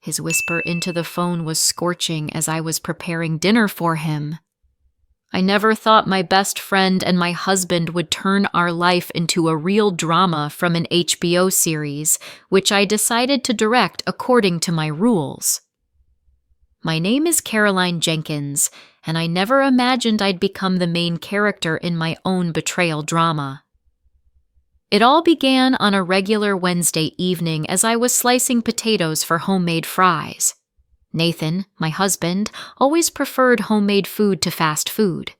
His whisper into the phone was scorching as I was preparing dinner for him. I never thought my best friend and my husband would turn our life into a real drama from an HBO series, which I decided to direct according to my rules. My name is Caroline Jenkins, and I never imagined I'd become the main character in my own betrayal drama. It all began on a regular Wednesday evening as I was slicing potatoes for homemade fries. Nathan, my husband, always preferred homemade food to fast food.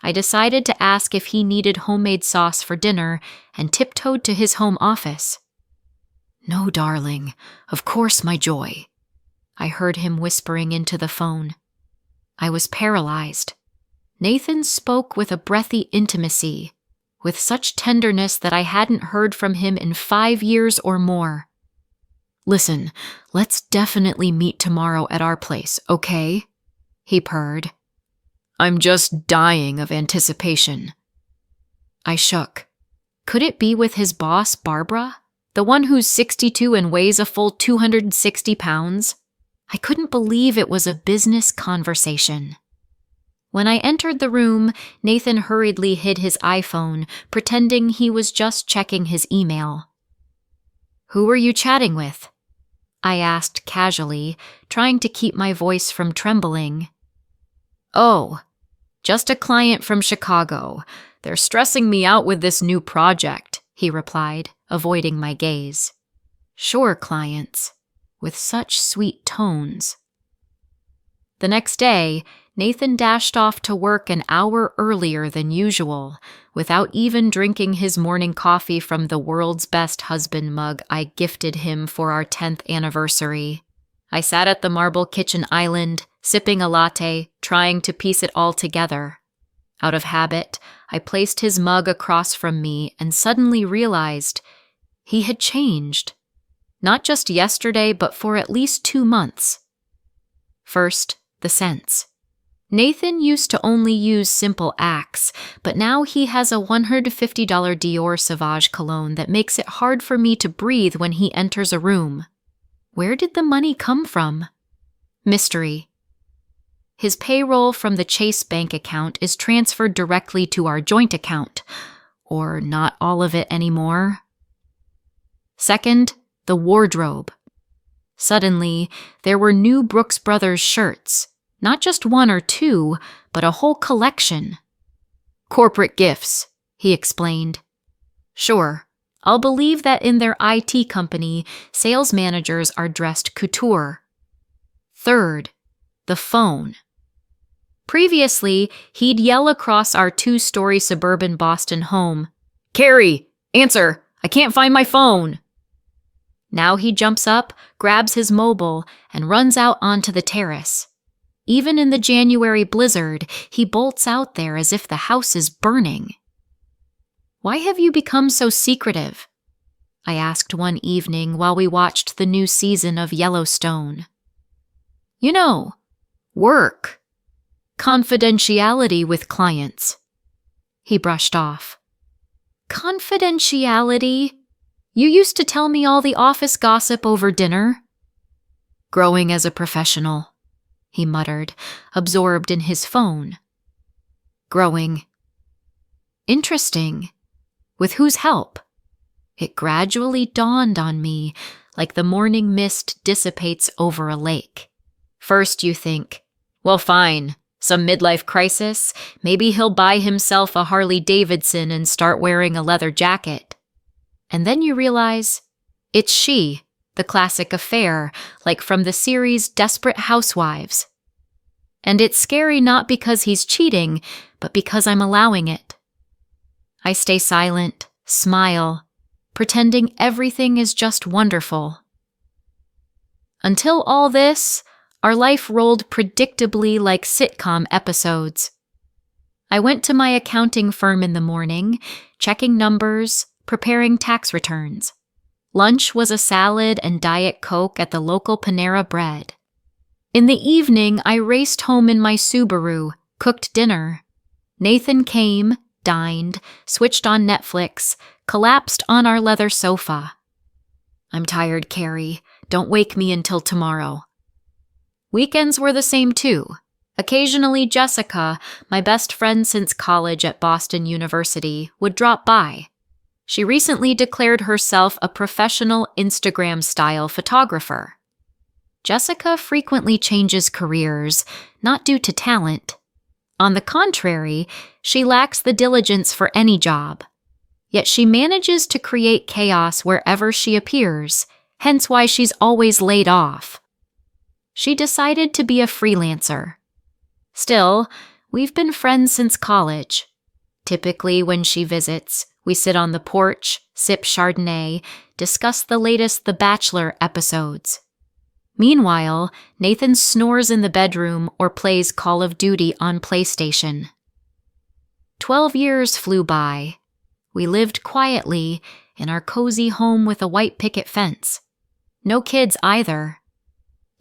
I decided to ask if he needed homemade sauce for dinner and tiptoed to his home office. "No, darling, of course, my joy," I heard him whispering into the phone. I was paralyzed. Nathan spoke with a breathy intimacy, with such tenderness that I hadn't heard from him in 5 years or more. "Listen, let's definitely meet tomorrow at our place, okay?" he purred. "I'm just dying of anticipation." I shook. Could it be with his boss, Barbara? The one who's 62 and weighs a full 260 pounds? I couldn't believe it was a business conversation. When I entered the room, Nathan hurriedly hid his iPhone, pretending he was just checking his email. "Who were you chatting with?" I asked casually, trying to keep my voice from trembling. "Oh, just a client from Chicago. They're stressing me out with this new project," he replied, avoiding my gaze. "Sure, clients," with such sweet tones. The next day, Nathan dashed off to work an hour earlier than usual, without even drinking his morning coffee from the world's best husband mug I gifted him for our 10th anniversary. I sat at the marble kitchen island, sipping a latte, trying to piece it all together. Out of habit, I placed his mug across from me and suddenly realized he had changed. Not just yesterday, but for at least 2 months. First, the scents. Nathan used to only use Simple Axe, but now he has a $150 Dior Sauvage cologne that makes it hard for me to breathe when he enters a room. Where did the money come from? Mystery. His payroll from the Chase bank account is transferred directly to our joint account, or not all of it anymore. Second, the wardrobe. Suddenly, there were new Brooks Brothers shirts, not just 1 or 2, but a whole collection. "Corporate gifts," he explained. "Sure, I'll believe that in their IT company, sales managers are dressed couture." Third, the phone. Previously, he'd yell across our 2-story suburban Boston home, "Carrie, answer! I can't find my phone!" Now he jumps up, grabs his mobile, and runs out onto the terrace. Even in the January blizzard, he bolts out there as if the house is burning. "Why have you become so secretive?" I asked one evening while we watched the new season of Yellowstone. "You know, work. Confidentiality with clients." He brushed off. "Confidentiality? You used to tell me all the office gossip over dinner." "Growing as a professional," he muttered, absorbed in his phone. "Growing." Interesting. With whose help? It gradually dawned on me, like the morning mist dissipates over a lake. First you think, well, fine, some midlife crisis, maybe he'll buy himself a Harley Davidson and start wearing a leather jacket. And then you realize, it's she, the classic affair, like from the series Desperate Housewives. And it's scary not because he's cheating, but because I'm allowing it. I stay silent, smile, pretending everything is just wonderful. Until all this, our life rolled predictably like sitcom episodes. I went to my accounting firm in the morning, checking numbers, preparing tax returns. Lunch was a salad and Diet Coke at the local Panera Bread. In the evening, I raced home in my Subaru, cooked dinner. Nathan came, dined, switched on Netflix, collapsed on our leather sofa. "I'm tired, Carrie. Don't wake me until tomorrow. Weekends were the same too. Occasionally, Jessica, my best friend since college at Boston University, would drop by. She recently declared herself a professional Instagram-style photographer. Jessica frequently changes careers, not due to talent. On the contrary, she lacks the diligence for any job. Yet she manages to create chaos wherever she appears, hence why she's always laid off. She decided to be a freelancer. Still, we've been friends since college. Typically, when she visits, we sit on the porch, sip Chardonnay, discuss the latest The Bachelor episodes. Meanwhile, Nathan snores in the bedroom or plays Call of Duty on PlayStation. 12 years flew by. We lived quietly in our cozy home with a white picket fence. No kids either.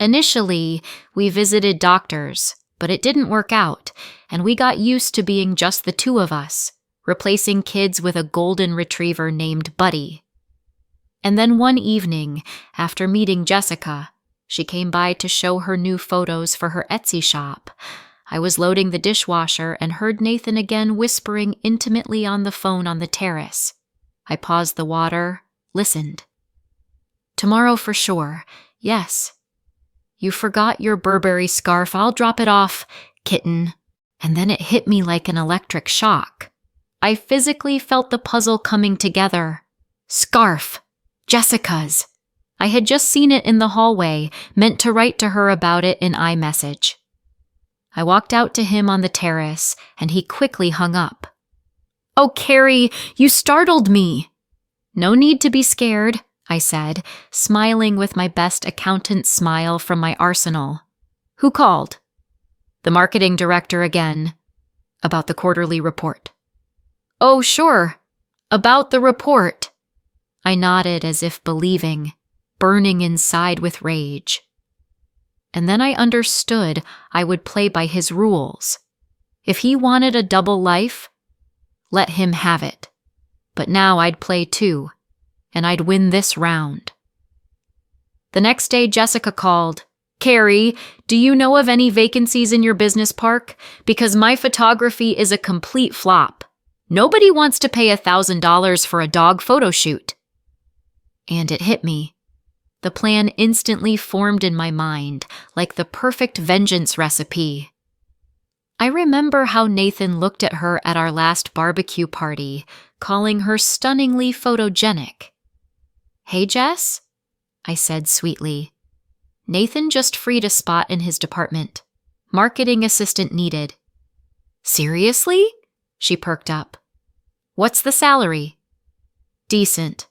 Initially, we visited doctors, but it didn't work out, and we got used to being just the two of us, replacing kids with a golden retriever named Buddy. And then one evening, after meeting Jessica, she came by to show her new photos for her Etsy shop. I was loading the dishwasher and heard Nathan again whispering intimately on the phone on the terrace. I paused the water, listened. Tomorrow for sure, yes. You forgot your Burberry scarf, I'll drop it off, kitten. And then it hit me like an electric shock. I physically felt the puzzle coming together. Scarf. Jessica's. I had just seen it in the hallway, meant to write to her about it in iMessage. I walked out to him on the terrace, and he quickly hung up. Oh, Carrie, you startled me. No need to be scared, I said, smiling with my best accountant smile from my arsenal. Who called? The marketing director again. About the quarterly report. Oh, sure. About the report. I nodded as if believing, burning inside with rage. And then I understood I would play by his rules. If he wanted a double life, let him have it. But now I'd play too, and I'd win this round. The next day, Jessica called. Carrie, do you know of any vacancies in your business park? Because my photography is a complete flop. Nobody wants to pay $1,000 for a dog photo shoot. And it hit me. The plan instantly formed in my mind, like the perfect vengeance recipe. I remember how Nathan looked at her at our last barbecue party, calling her stunningly photogenic. Hey, Jess? I said sweetly. Nathan just freed a spot in his department. Marketing assistant needed. Seriously? She perked up. What's the salary? Decent.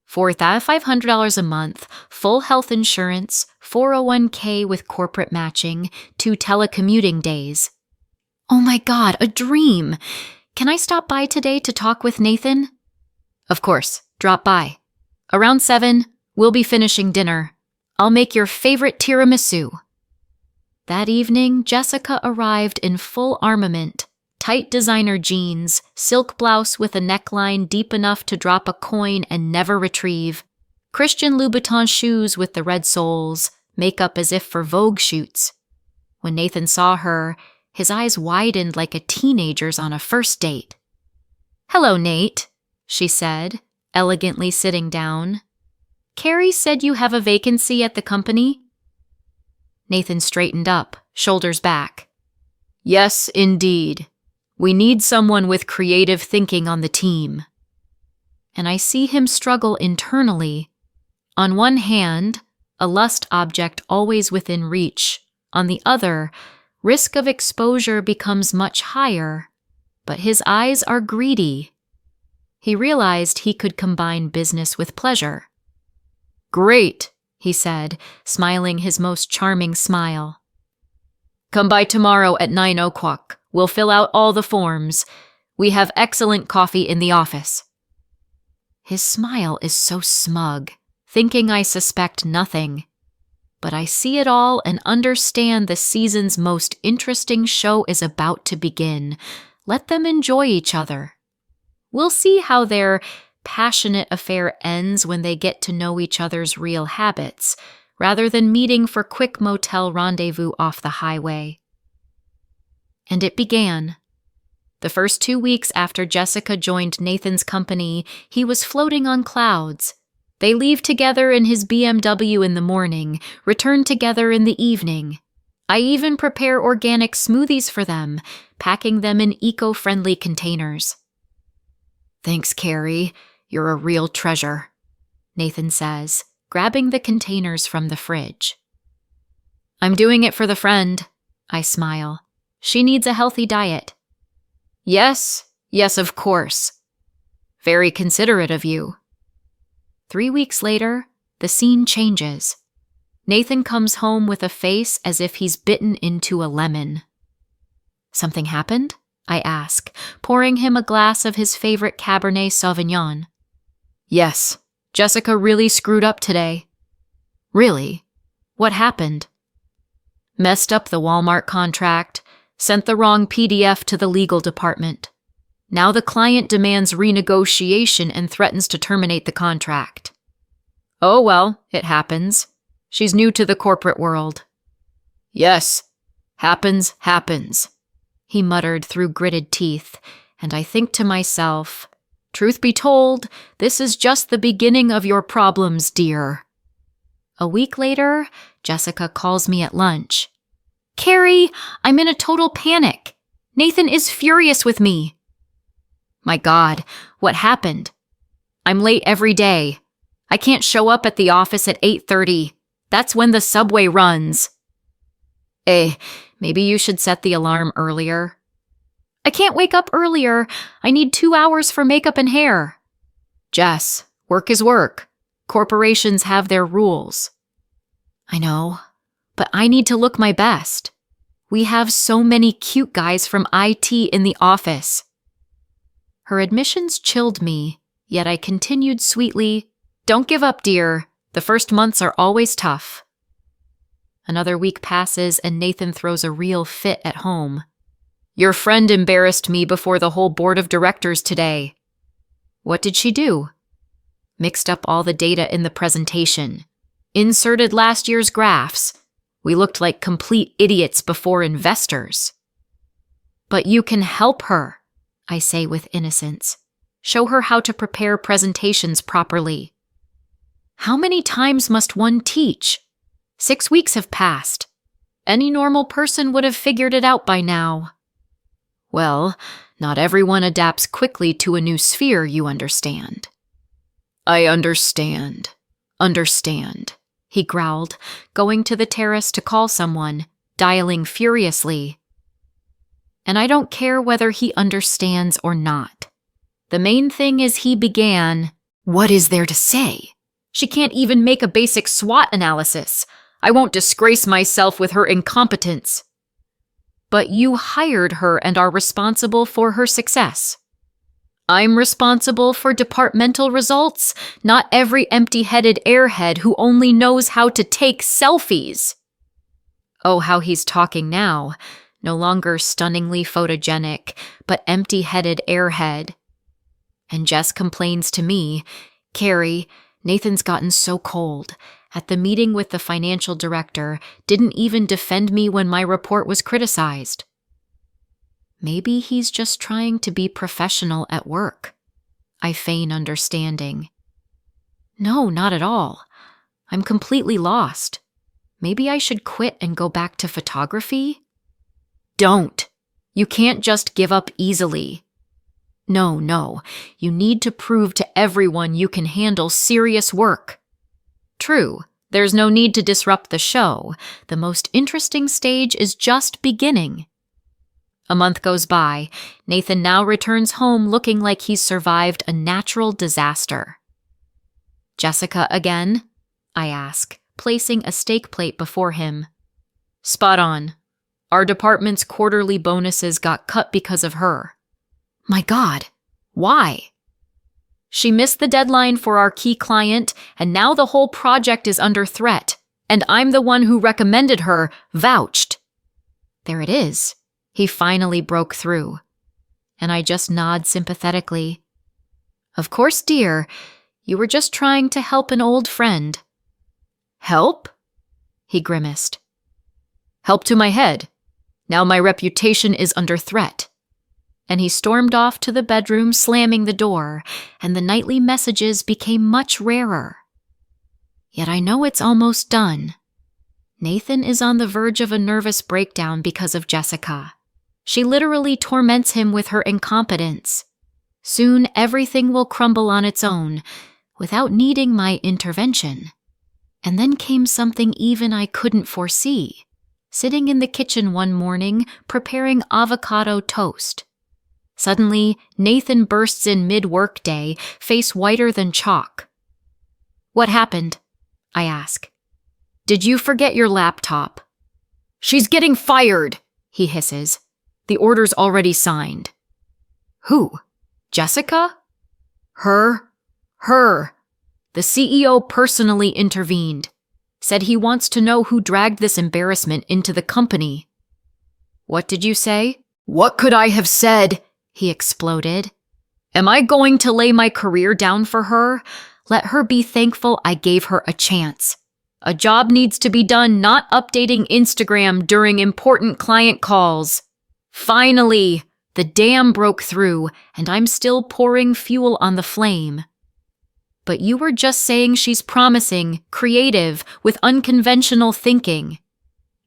$4,500 a month, full health insurance, 401k with corporate matching, 2 telecommuting days. Oh my God, a dream! Can I stop by today to talk with Nathan? Of course, drop by. Around 7, we'll be finishing dinner. I'll make your favorite tiramisu. That evening, Jessica arrived in full armament. Tight designer jeans, silk blouse with a neckline deep enough to drop a coin and never retrieve, Christian Louboutin shoes with the red soles, makeup as if for Vogue shoots. When Nathan saw her, his eyes widened like a teenager's on a first date. Hello, Nate, she said, elegantly sitting down. Carrie said you have a vacancy at the company? Nathan straightened up, shoulders back. Yes, indeed. We need someone with creative thinking on the team. And I see him struggle internally. On one hand, a lust object always within reach. On the other, risk of exposure becomes much higher. But his eyes are greedy. He realized he could combine business with pleasure. Great, he said, smiling his most charming smile. Come by tomorrow at 9 o'clock. We'll fill out all the forms. We have excellent coffee in the office. His smile is so smug, thinking I suspect nothing. But I see it all and understand the season's most interesting show is about to begin. Let them enjoy each other. We'll see how their passionate affair ends when they get to know each other's real habits, rather than meeting for quick motel rendezvous off the highway. And it began. The first 2 weeks after Jessica joined Nathan's company, he was floating on clouds. They leave together in his BMW in the morning, return together in the evening. I even prepare organic smoothies for them, packing them in eco-friendly containers. "Thanks, Carrie. You're a real treasure," Nathan says, grabbing the containers from the fridge. "I'm doing it for the friend," I smile. "She needs a healthy diet." Yes, of course." "Very considerate of you." 3 weeks later, the scene changes. Nathan comes home with a face as if he's bitten into a lemon. "Something happened?" I ask, pouring him a glass of his favorite Cabernet Sauvignon. "Yes, Jessica really screwed up today." "Really? What happened?" "Messed up the Walmart contract, sent the wrong PDF to the legal department. Now the client demands renegotiation and threatens to terminate the contract." "Oh well, it happens. She's new to the corporate world." "Yes, happens, he muttered through gritted teeth, and I think to myself, truth be told, this is just the beginning of your problems, dear. A week later, Jessica calls me at lunch. "Carrie, I'm in a total panic. Nathan is furious with me." "My God, what happened?" "I'm late every day. I can't show up at the office at 8:30. That's when the subway runs." Maybe you should set the alarm earlier." "I can't wake up earlier. I need 2 hours for makeup and hair." "Jess, work is work. Corporations have their rules." "I know, but I need to look my best. We have so many cute guys from IT in the office." Her admissions chilled me, yet I continued sweetly, "Don't give up, dear. The first months are always tough." Another week passes and Nathan throws a real fit at home. "Your friend embarrassed me before the whole board of directors today." "What did she do?" "Mixed up all the data in the presentation. Inserted last year's graphs. We looked like complete idiots before investors." "But you can help her," I say with innocence. "Show her how to prepare presentations properly." "How many times must one teach? 6 weeks have passed. Any normal person would have figured it out by now." "Well, not everyone adapts quickly to a new sphere, you understand." "I understand," he growled, going to the terrace to call someone, dialing furiously. And I don't care whether he understands or not. The main thing is he began, "What is there to say? She can't even make a basic SWOT analysis. I won't disgrace myself with her incompetence." "But you hired her and are responsible for her success." "I'm responsible for departmental results, not every empty-headed airhead who only knows how to take selfies." Oh, how he's talking now. No longer stunningly photogenic, but empty-headed airhead. And Jess complains to me, "Carrie, Nathan's gotten so cold. At the meeting with the financial director, didn't even defend me when my report was criticized." Maybe he's just trying to be professional at work. I feign understanding. "No, not at all. I'm completely lost. Maybe I should quit and go back to photography?" "Don't. You can't just give up easily." No. You need to prove to everyone you can handle serious work." "True. There's no need to disrupt the show. The most interesting stage is just beginning." A month goes by. Nathan now returns home looking like he's survived a natural disaster. "Jessica again?" I ask, placing a steak plate before him. "Spot on. Our department's quarterly bonuses got cut because of her." "My God, why?" "She missed the deadline for our key client, and now the whole project is under threat, and I'm the one who recommended her, vouched." There it is. He finally broke through. And I just nod sympathetically. Of course, dear. You were just trying to help an old friend. Help? He grimaced. Help to my head. Now my reputation is under threat. And he stormed off to the bedroom, slamming the door, and the nightly messages became much rarer. Yet I know it's almost done. Nathan is on the verge of a nervous breakdown because of Jessica. She literally torments him with her incompetence. Soon everything will crumble on its own, without needing my intervention. And then came something even I couldn't foresee. Sitting in the kitchen one morning, preparing avocado toast. Suddenly, Nathan bursts in mid-workday, face whiter than chalk. What happened? I ask. Did you forget your laptop? She's getting fired, he hisses. The order's already signed. Who? Jessica? Her. The CEO personally intervened. Said he wants to know who dragged this embarrassment into the company. What did you say? What could I have said? He exploded. Am I going to lay my career down for her? Let her be thankful I gave her a chance. A job needs to be done, not updating Instagram during important client calls. Finally, the dam broke through, and I'm still pouring fuel on the flame. But you were just saying she's promising, creative, with unconventional thinking.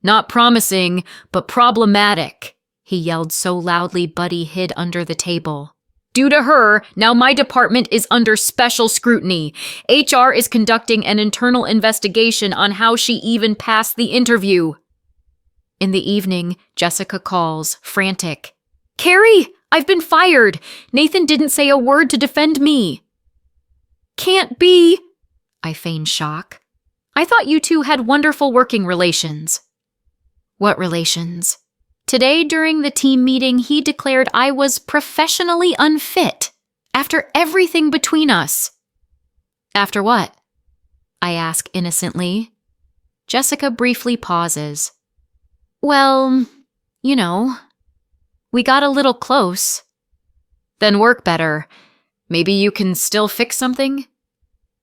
Not promising, but problematic, he yelled so loudly Buddy hid under the table. Due to her, now my department is under special scrutiny. HR is conducting an internal investigation on how she even passed the interview. In the evening, Jessica calls, frantic. Carrie, I've been fired. Nathan didn't say a word to defend me. Can't be. I feigned shock. I thought you two had wonderful working relations. What relations? Today, during the team meeting, he declared I was professionally unfit. After everything between us. After what? I ask innocently. Jessica briefly pauses. Well, you know, we got a little close. Then work better. Maybe you can still fix something?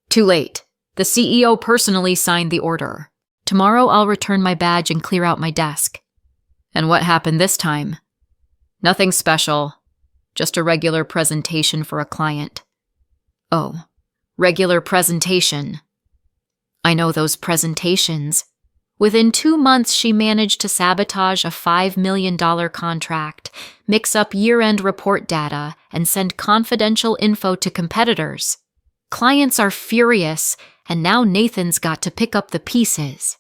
Too late. The CEO personally signed the order. Tomorrow I'll return my badge and clear out my desk. And what happened this time? Nothing special. Just a regular presentation for a client. Oh, regular presentation. I know those presentations. Within 2 months, she managed to sabotage a $5 million contract, mix up year-end report data, and send confidential info to competitors. Clients are furious, and now Nathan's got to pick up the pieces.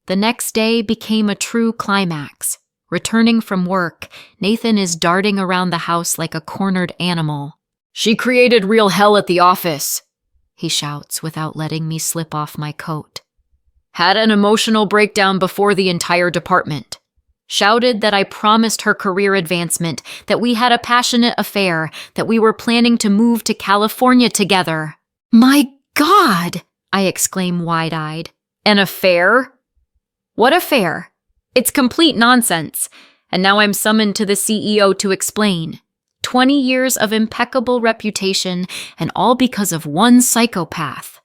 The next day became a true climax. Returning from work, Nathan is darting around the house like a cornered animal. She created real hell at the office, he shouts without letting me slip off my coat. Had an emotional breakdown before the entire department. Shouted that I promised her career advancement, that we had a passionate affair, that we were planning to move to California together. My God! I exclaim wide-eyed. An affair? What affair? It's complete nonsense. And now I'm summoned to the CEO to explain. 20 years of impeccable reputation, and all because of one psychopath.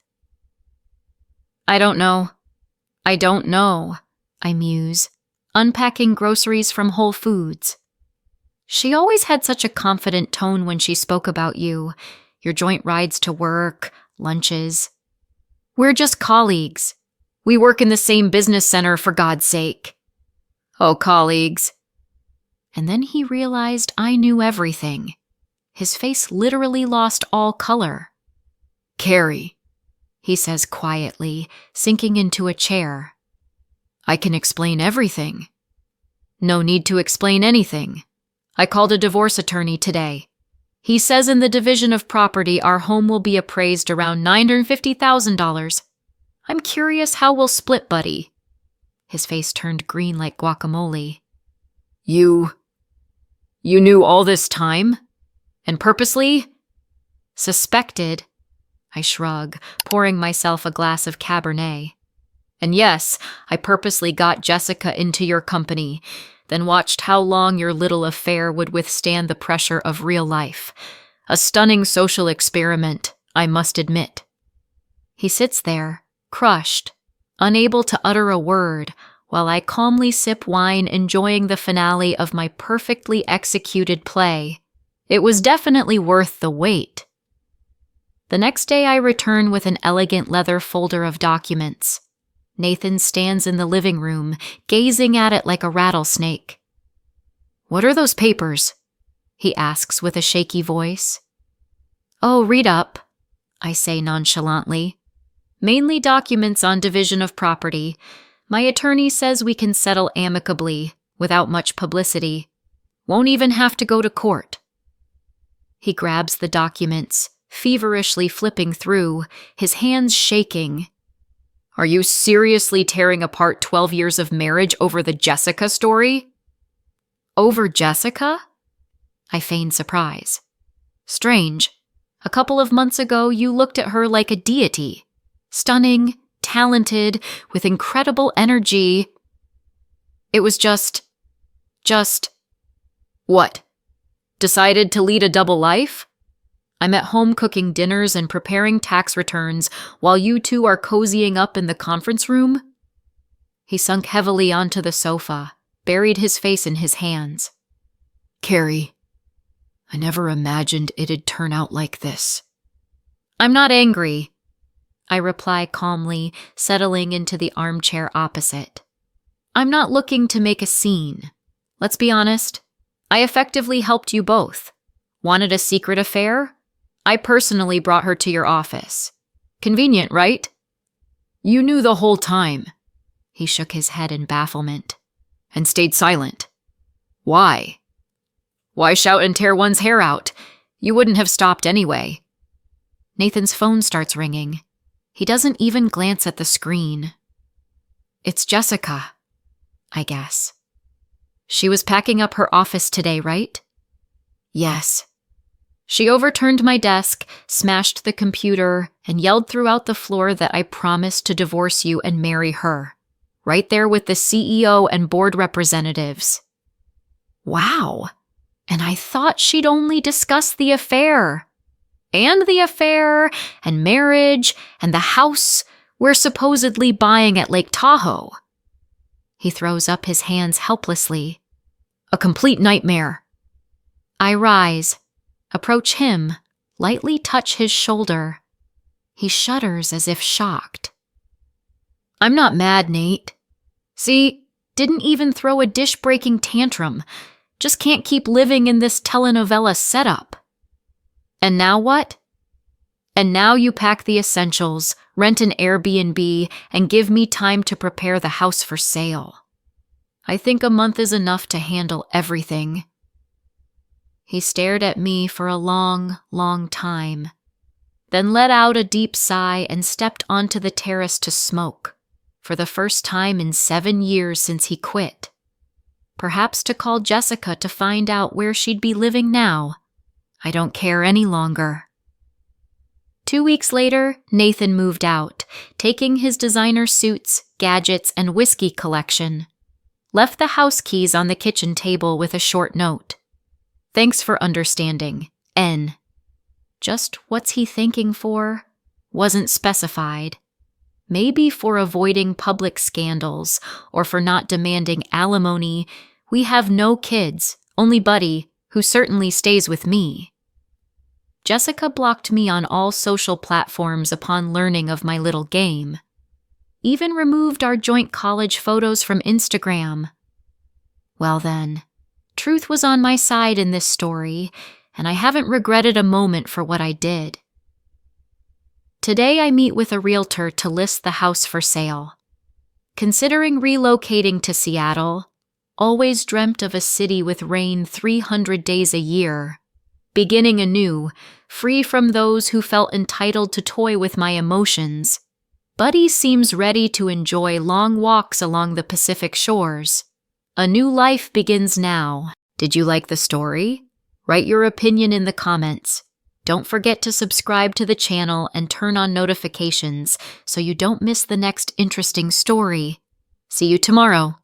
I don't know, I muse, unpacking groceries from Whole Foods. She always had such a confident tone when she spoke about you, your joint rides to work, lunches. We're just colleagues. We work in the same business center, for God's sake. Oh, colleagues. And then he realized I knew everything. His face literally lost all color. Carrie, he says quietly, sinking into a chair. I can explain everything. No need to explain anything. I called a divorce attorney today. He says in the division of property our home will be appraised around $950,000. I'm curious how we'll split, Buddy. His face turned green like guacamole. You knew all this time? And purposely? Suspected. I shrug, pouring myself a glass of Cabernet. And yes, I purposely got Jessica into your company, then watched how long your little affair would withstand the pressure of real life. A stunning social experiment, I must admit. He sits there, crushed, unable to utter a word, while I calmly sip wine, enjoying the finale of my perfectly executed play. It was definitely worth the wait. The next day I return with an elegant leather folder of documents. Nathan stands in the living room, gazing at it like a rattlesnake. "What are those papers?" he asks with a shaky voice. "Oh, read up," I say nonchalantly. "Mainly documents on division of property. My attorney says we can settle amicably, without much publicity. Won't even have to go to court." He grabs the documents, feverishly flipping through, his hands shaking. "Are you seriously tearing apart 12 years of marriage over the Jessica story?" "Over Jessica?" I feign surprise. "Strange. A couple of months ago, you looked at her like a deity. Stunning, talented, with incredible energy. It was just... What? Decided to lead a double life? I'm at home cooking dinners and preparing tax returns while you two are cozying up in the conference room?" He sunk heavily onto the sofa, buried his face in his hands. "Carrie, I never imagined it'd turn out like this." "I'm not angry," I reply calmly, settling into the armchair opposite. "I'm not looking to make a scene. Let's be honest. I effectively helped you both. Wanted a secret affair? I personally brought her to your office. Convenient, right?" "You knew the whole time." He shook his head in bafflement. "And stayed silent. Why? Why shout and tear one's hair out? You wouldn't have stopped anyway." Nathan's phone starts ringing. He doesn't even glance at the screen. "It's Jessica," I guess. "She was packing up her office today, right?" "Yes." She overturned my desk, smashed the computer, and yelled throughout the floor that I promised to divorce you and marry her. Right there with the CEO and board representatives. Wow. And I thought she'd only discussed the affair. And the affair, and marriage, and the house we're supposedly buying at Lake Tahoe. He throws up his hands helplessly. A complete nightmare. I rise, approach him, lightly touch his shoulder. He shudders as if shocked. "I'm not mad, Nate. See, didn't even throw a dish-breaking tantrum. Just can't keep living in this telenovela setup. And now what? And now you pack the essentials, rent an Airbnb, and give me time to prepare the house for sale. I think a month is enough to handle everything." He stared at me for a long, long time, then let out a deep sigh and stepped onto the terrace to smoke, for the first time in 7 years since he quit. Perhaps to call Jessica to find out where she'd be living now. I don't care any longer. 2 weeks later, Nathan moved out, taking his designer suits, gadgets, and whiskey collection. Left the house keys on the kitchen table with a short note. "Thanks for understanding. N." Just what's he thanking for? Wasn't specified. Maybe for avoiding public scandals, or for not demanding alimony. We have no kids, only Buddy, who certainly stays with me. Jessica blocked me on all social platforms upon learning of my little game. Even removed our joint college photos from Instagram. Well then, truth was on my side in this story, and I haven't regretted a moment for what I did. Today I meet with a realtor to list the house for sale. Considering relocating to Seattle, always dreamt of a city with rain 300 days a year. Beginning anew, free from those who felt entitled to toy with my emotions. Buddy seems ready to enjoy long walks along the Pacific shores. A new life begins now. Did you like the story? Write your opinion in the comments. Don't forget to subscribe to the channel and turn on notifications so you don't miss the next interesting story. See you tomorrow.